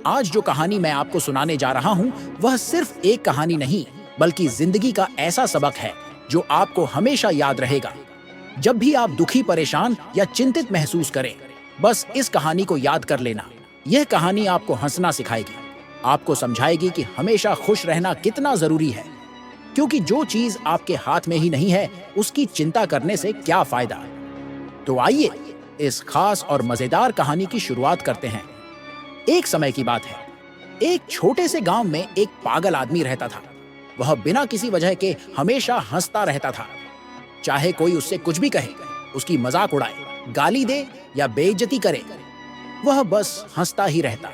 आज जो कहानी मैं आपको सुनाने जा रहा हूँ वह सिर्फ एक कहानी नहीं बल्कि जिंदगी का ऐसा सबक है जो आपको हमेशा याद रहेगा। जब भी आप दुखी, परेशान या चिंतित महसूस करें, बस इस कहानी को याद कर लेना। यह कहानी आपको हंसना सिखाएगी, आपको समझाएगी कि हमेशा खुश रहना कितना जरूरी है, क्योंकि जो चीज आपके हाथ में ही नहीं है उसकी चिंता करने से क्या फायदा। तो आइए इस खास और मजेदार कहानी की शुरुआत करते हैं। एक समय की बात है, एक छोटे से गांव में एक पागल आदमी रहता था। वह बिना किसी वजह के हमेशा हंसता रहता था। चाहे कोई उससे कुछ भी कहे, उसकी मजाक उड़ाए, गाली दे या बेइज्जती करे, वह बस हंसता ही रहता।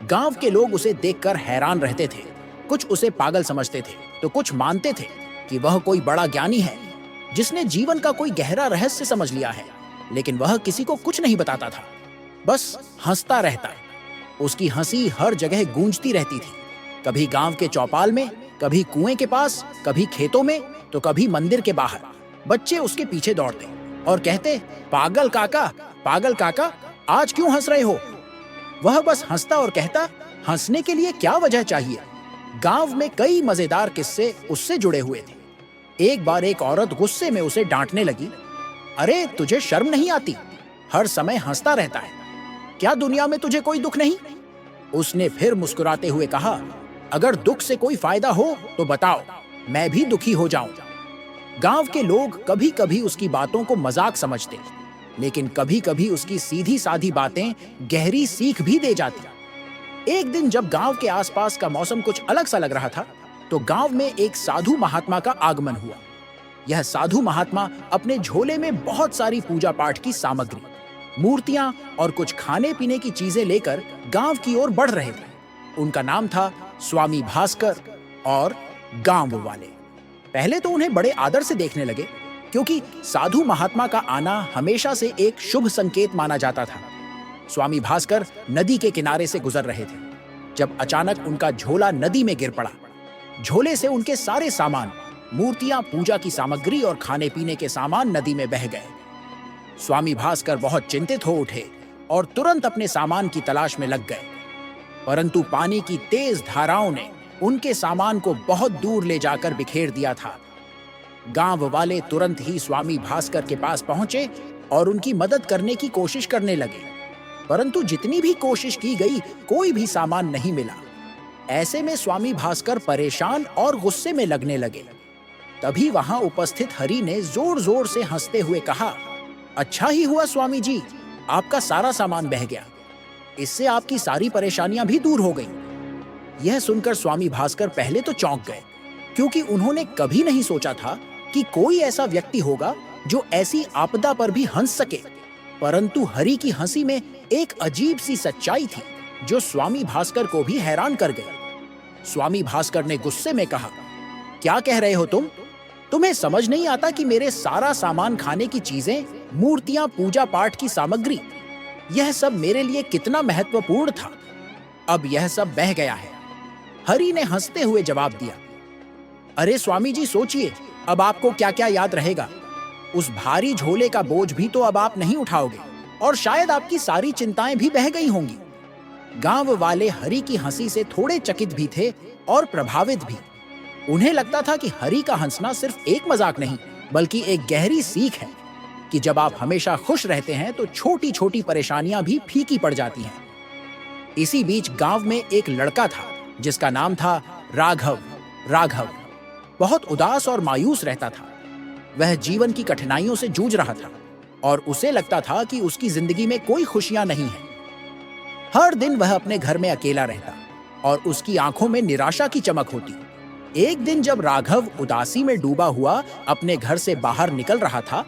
गांव के लोग उसे देखकर हैरान रहते थे। कुछ उसे पागल समझते थे तो कुछ मानते थे कि वह कोई बड़ा ज्ञानी है जिसने जीवन का कोई गहरा रहस्य समझ लिया है। लेकिन वह किसी को कुछ नहीं बताता था, बस हंसता रहता। उसकी हंसी हर जगह गूंजती रहती थी, कभी गांव के चौपाल में, कभी कुएं के पास, कभी खेतों में, तो कभी मंदिर के बाहर। बच्चे उसके पीछे दौड़ते और कहते, पागल काका, आज क्यों हंस रहे हो? वह बस हंसता और कहता, हंसने के लिए क्या वजह चाहिए। गांव में कई मजेदार किस्से उससे जुड़े हुए थे। एक बार एक औरत गुस्से में उसे डांटने लगी, अरे तुझे शर्म नहीं आती? हर समय हंसता रहता है, क्या दुनिया में तुझे कोई दुख नहीं? उसने फिर मुस्कुराते हुए कहा, अगर दुख से कोई फायदा हो तो बताओ, मैं भी दुखी हो जाऊं। गांव के लोग कभी कभी उसकी बातों को मजाक समझते, लेकिन कभी कभी उसकी सीधी साधी बातें गहरी सीख भी दे जाती। एक दिन जब गांव के आसपास का मौसम कुछ अलग सा लग रहा था, तो गांव में एक साधु महात्मा का आगमन हुआ। यह साधु महात्मा अपने झोले में बहुत सारी पूजा पाठ की सामग्री, मूर्तियां और कुछ खाने पीने की चीजें लेकर गांव की ओर बढ़ रहे थे। उनका नाम था स्वामी भास्कर और गांव वाले पहले तो उन्हें बड़े आदर से देखने लगे, क्योंकि साधु महात्मा का आना हमेशा से एक शुभ संकेत माना जाता था। स्वामी भास्कर नदी के किनारे से गुजर रहे थे जब अचानक उनका झोला नदी में गिर पड़ा। झोले से उनके सारे सामान, मूर्तियां, पूजा की सामग्री और खाने पीने के सामान नदी में बह गए। स्वामी भास्कर बहुत चिंतित हो उठे और तुरंत अपने सामान की तलाश में लग गए, परंतु पानी की तेज धाराओं ने उनके सामान को बहुत दूर ले जाकर बिखेर दिया था। गांव वाले तुरंत ही स्वामी भास्कर के पास पहुंचे और उनकी मदद करने की कोशिश करने लगे, परंतु जितनी भी कोशिश की गई कोई भी सामान नहीं मिला। ऐसे में स्वामी भास्कर परेशान और गुस्से में लगने लगे। तभी वहां उपस्थित हरि ने जोर जोर से हंसते हुए कहा, अच्छा ही हुआ स्वामी जी, आपका सारा सामान बह गया, इससे आपकी सारी परेशानियां भी दूर हो गईं। यह सुनकर स्वामी भास्कर पहले तो चौंक गए, क्योंकि उन्होंने कभी नहीं सोचा था कि कोई ऐसा व्यक्ति होगा जो ऐसी आपदा पर भी हंस सके। परंतु हरि की हंसी में एक अजीब सी सच्चाई थी जो स्वामी भास्कर को भी हैरान कर गई। स्वामी भास्कर ने गुस्से में कहा, क्या कह रहे हो तुम? तुम्हें समझ नहीं आता कि मेरे सारा सामान, खाने की चीजें, मूर्तियां, पूजा पाठ की सामग्री, यह सब मेरे लिए कितना महत्वपूर्ण था। अब यह सब बह गया है। हरि ने हंसते हुए जवाब दिया, अरे स्वामी जी सोचिए, अब आपको क्या क्या याद रहेगा? उस भारी झोले का बोझ भी तो अब आप नहीं उठाओगे और शायद आपकी सारी चिंताएं भी बह गई होंगी। गांव वाले हरि की हंसी से थोड़े चकित भी थे और प्रभावित भी। उन्हें लगता था कि हरि का हंसना सिर्फ एक मजाक नहीं बल्कि एक गहरी सीख है कि जब आप हमेशा खुश रहते हैं तो छोटी छोटी परेशानियां भी फीकी पड़ जाती हैं। इसी बीच गांव में एक लड़का था जिसका नाम था राघव। राघव बहुत उदास और मायूस रहता था। वह जीवन की कठिनाइयों से जूझ रहा था और उसे लगता था कि उसकी जिंदगी में कोई खुशियां नहीं है। हर दिन वह अपने घर में अकेला रहता और उसकी आंखों में निराशा की चमक होती। एक दिन जब राघव उदासी में डूबा हुआ अपने घर से बाहर निकल रहा था,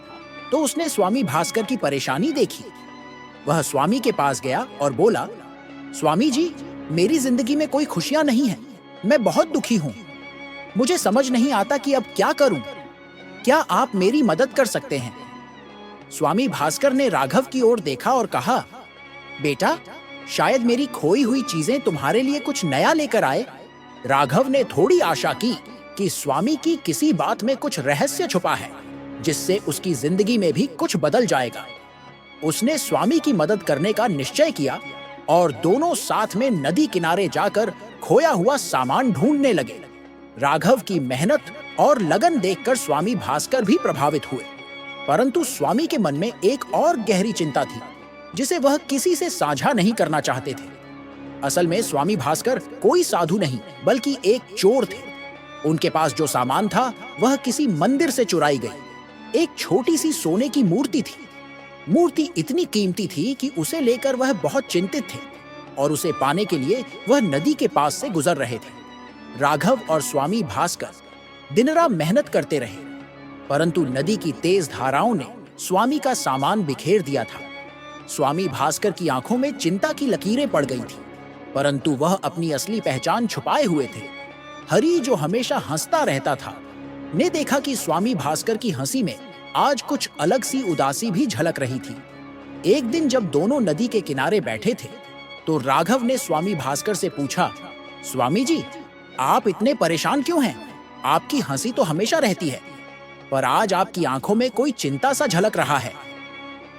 तो उसने स्वामी भास्कर की परेशानी देखी। वह स्वामी के पास गया और बोला, स्वामी जी, मेरी जिंदगी में कोई खुशियां नहीं है, मैं बहुत दुखी हूं। मुझे समझ नहीं आता कि अब क्या करूं। क्या आप मेरी मदद कर सकते हैं? स्वामी भास्कर ने राघव की ओर देखा और कहा, बेटा, शायद मेरी खोई हुई चीजें तुम्हारे लिए कुछ नया लेकर आए। राघव ने थोड़ी आशा की कि स्वामी की किसी बात में कुछ रहस्य छुपा है जिससे उसकी जिंदगी में भी कुछ बदल जाएगा। उसने स्वामी की मदद करने का निश्चय किया और दोनों साथ में नदी किनारे जाकर खोया हुआ सामान ढूंढने लगे। राघव की मेहनत और लगन देखकर स्वामी भास्कर भी प्रभावित हुए, परंतु स्वामी के मन में एक और गहरी चिंता थी जिसे वह किसी से साझा नहीं करना चाहते थे। असल में स्वामी भास्कर कोई साधु नहीं बल्कि एक चोर थे। उनके पास जो सामान था वह किसी मंदिर से चुराई गई एक छोटी सी सोने की मूर्ति थी। मूर्ति इतनी कीमती थी कि उसे लेकर वह बहुत चिंतित थे और उसे पाने के लिए वह नदी के पास से गुजर रहे थे। राघव और स्वामी भास्कर दिन रात मेहनत करते रहे, परंतु नदी की तेज धाराओं ने स्वामी का सामान बिखेर दिया था। स्वामी भास्कर की आंखों में चिंता की लकीरें पड़ गई थी, परंतु वह अपनी असली पहचान छुपाए हुए थे। हरि, जो हमेशा हंसता रहता था, ने देखा कि स्वामी भास्कर की हंसी में आज कुछ अलग सी उदासी भी झलक रही थी। एक दिन जब दोनों नदी के किनारे बैठे थे तो राघव ने स्वामी भास्कर से पूछा, स्वामी जी, आप इतने परेशान क्यों हैं? आपकी हंसी तो हमेशा रहती है, पर आज आपकी आंखों में कोई चिंता सा झलक रहा है।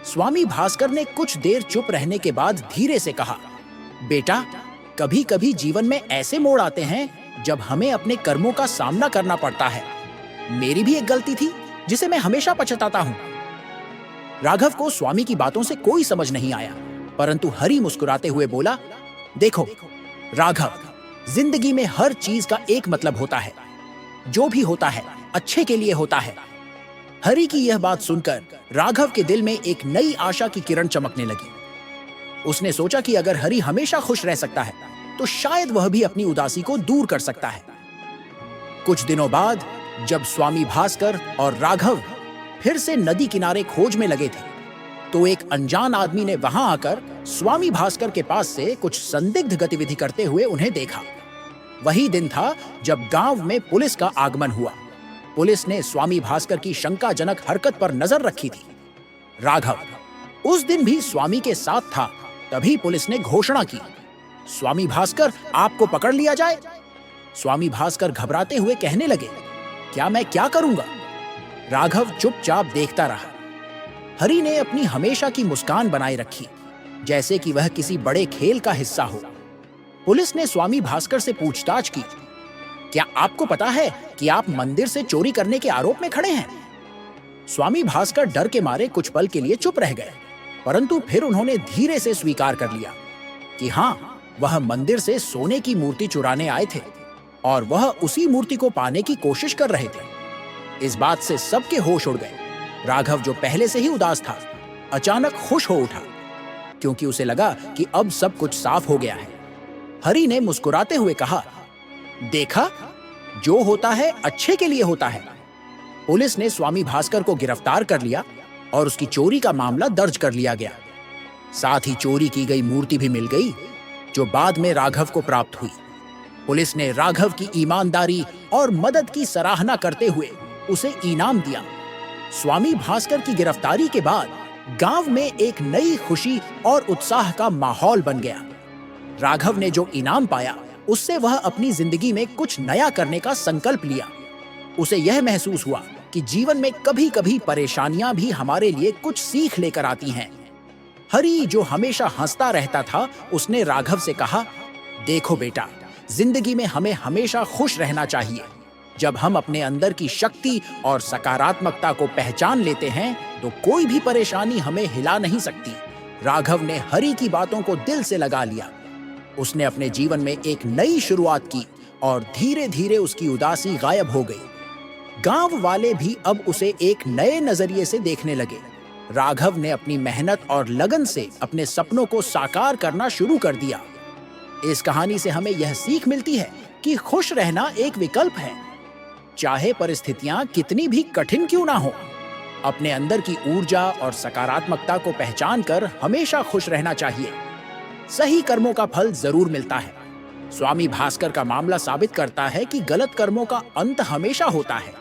स्वामी भास्कर ने कुछ देर चुप रहने के बाद धीरे से कहा, बेटा, कभी कभी जीवन में ऐसे मोड़ आते हैं जब हमें अपने कर्मों का सामना करना पड़ता है। मेरी भी एक गलती थी जिसे मैं हमेशा पछताता हूं। राघव को स्वामी की बातों से कोई समझ नहीं आया, परंतु हरि मुस्कुराते हुए बोला, देखो राघव, जिंदगी में हर चीज का एक मतलब होता है। जो भी होता है अच्छे के लिए होता है। हरि की यह बात सुनकर राघव के दिल में एक नई आशा की किरण चमकने लगी। उसने सोचा कि अगर हरि हमेशा खुश रह सकता है तो शायद वह भी अपनी उदासी को दूर कर सकता है। कुछ दिनों बाद जब स्वामी भास्कर और राघव फिर से नदी किनारे खोज में लगे थे तो एक अनजान आदमी ने वहां आकर स्वामी भास्कर के पास से कुछ संदिग्ध गतिविधि करते हुए उन्हें देखा। वही दिन था जब गांव में पुलिस का आगमन हुआ। पुलिस ने स्वामी भास्कर की शंकाजनक हरकत पर नजर रखी थी। राघव उस दिन भी स्वामी के साथ था। तभी पुलिस ने घोषणा की, स्वामी भास्कर, आपको पकड़ लिया जाए। स्वामी भास्कर घबराते हुए कहने लगे, क्या मैं क्या करूंगा? राघव चुपचाप देखता रहा। हरि ने अपनी हमेशा की मुस्कान बनाए रखी, जैसे कि वह किसी बड़े खेल का हिस्सा हो। पुलिस ने स्वामी भास्कर से पूछताछ की, क्या आपको पता है कि आप मंदिर से चोरी करने के आरोप में खड़े हैं? स्वामी भास्कर डर के मारे कुछ पल के लिए चुप रह गए, परंतु फिर उन्होंने धीरे से स्वीकार कर लिया कि हाँ, वह मंदिर से सोने की मूर्ति चुराने आए थे और वह उसी मूर्ति को पाने की कोशिश कर रहे थे। इस बात से सबके होश उड़ गए। राघव, जो पहले से ही उदास था, अचानक खुश हो उठा क्योंकि उसे लगा कि अब सब कुछ साफ हो गया है। हरि ने मुस्कुराते हुए कहा, देखा, जो होता है अच्छे के लिए होता है। पुलिस ने स्वामी भास्कर को गिरफ्तार कर लिया और उसकी चोरी का मामला दर्ज कर लिया गया। साथ ही चोरी की गई मूर्ति भी मिल गई, जो बाद में राघव को प्राप्त हुई। पुलिस ने राघव की ईमानदारी और मदद की सराहना करते हुए उसे इनाम दिया। स्वामी भास्कर की गिरफ्तारी के बाद गांव में एक नई खुशी और उत्साह का माहौल बन गया। राघव ने जो इनाम पाया उससे वह अपनी जिंदगी में कुछ नया करने का संकल्प लिया। उसे यह महसूस हुआ कि जीवन में कभी-कभी परेशानियां भी हमारे लिए कुछ सीख लेकर आती हैं। हरि, जो हमेशा हंसता रहता था, उसने राघव से कहा, देखो बेटा, जिंदगी में हमें हमेशा खुश रहना चाहिए। जब हम अपने अंदर की शक्ति और सकारात्मकता को पहचान लेते हैं तो कोई भी परेशानी हमें हिला नहीं सकती। राघव ने हरि की बातों को दिल से लगा लिया। उसने अपने जीवन में एक नई शुरुआत की और धीरे धीरे उसकी उदासी गायब हो गई। गांव वाले भी अब उसे एक नए नजरिए से देखने लगे। राघव ने अपनी मेहनत और लगन से अपने सपनों को साकार करना शुरू कर दिया। इस कहानी से हमें यह सीख मिलती है कि खुश रहना एक विकल्प है, चाहे परिस्थितियां कितनी भी कठिन क्यों ना हो। अपने अंदर की ऊर्जा और सकारात्मकता को पहचान कर हमेशा खुश रहना चाहिए। सही कर्मों का फल जरूर मिलता है। स्वामी भास्कर का मामला साबित करता है कि गलत कर्मों का अंत हमेशा होता है,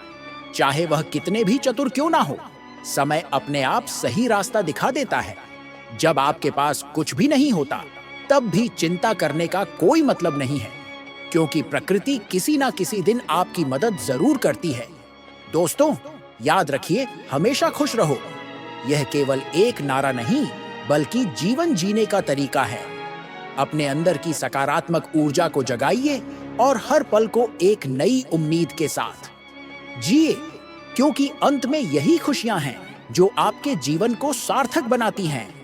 चाहे वह कितने भी चतुर क्यों ना हो। समय अपने आप सही रास्ता दिखा देता है। जब आपके पास कुछ भी नहीं होता, तब भी चिंता करने का कोई मतलब नहीं है, क्योंकि प्रकृति किसी ना किसी दिन आपकी मदद जरूर करती है। दोस्तों, याद रखिए, हमेशा खुश रहो। यह केवल एक नारा नहीं, बल्कि जीवन जीने का तरीका है। अपने अंदर की सकारात्मक ऊर्जा को जगाइए और हर पल को एक नई उम्मीद के साथ जिए, क्योंकि अंत में यही खुशियां हैं जो आपके जीवन को सार्थक बनाती हैं।